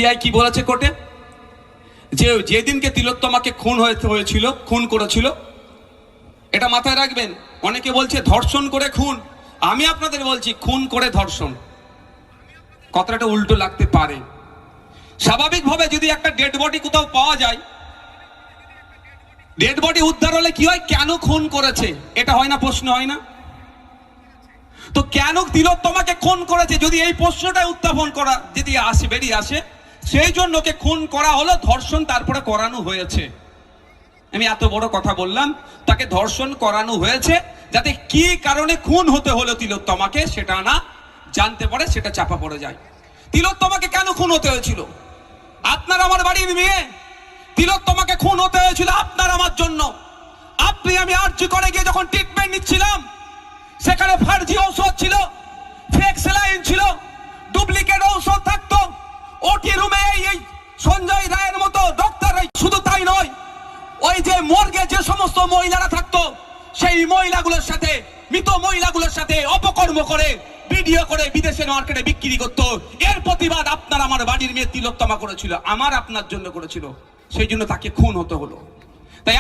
CBI কি বলেছে কোর্টে, যে যেদিনকে তিলোত্তমাকে খুন করেছিল, এটা মাথায় রাখবেন। অনেকে বলছে ধর্ষণ করে খুন, আমি আপনাদের বলছি খুন করে ধর্ষণ, কথাটা উল্টো লাগতে পারে। স্বাভাবিকভাবে যদি একটা ডেড বডি কোথাও পাওয়া যায়, ডেড বডি উদ্ধার হলে কি হয়, কেন খুন করেছে এটা হয় না, প্রশ্ন হয় না? তো কেন তিলোত্তমাকে খুন করেছে, যদি এই প্রশ্নটা উত্থাপন করা যদি বেরিয়ে আসে, সেই জন্য ওকে খুন করা হলো, ধর্ষণ তারপরে করানো হয়েছে। আমি এত বড় কথা বললাম, তাকে ধর্ষণ করানো হয়েছে যাতে কি কারণে খুন হতে হলো তিলোত্তমাকে সেটা না জানতে পারে, সেটা চাপা পড়ে যায়। তিলোত্তমাকে কেন খুন হতে হয়েছিল? আপনার আমার বাড়ির মেয়ে, তিলোত্তমাকে খুন হতে হয়েছিল আপনার আমার জন্য। আপনি আমি আরজি করে গিয়ে যখন ট্রিটমেন্ট নিচ্ছিলাম, সেখানে ফার্জি ঔষধ ছিল, ফেক স্যালাইন ছিল, ডুপ্লিকেট ঔষধ থাকতো ওটি রুমে। এই সঞ্জয় রায়ের মতো ডক্টর, শুধু তাই নয়, ওই যে মর্গে যে সমস্ত মহিলারা থাকতো, সেই মহিলাগুলোর সাথে, মৃত মহিলাগুলোর সাথে অপকর্ম করে ভিডিও করে বিদেশের মার্কেটে বিক্রি করতো। এর প্রতিবাদ আপনার আমার বাড়ির মেয়ে তিলোত্তমা করেছিল, আমার আপনার জন্য করেছিল, সেই জন্য তাকে খুন হতে হলো। তাই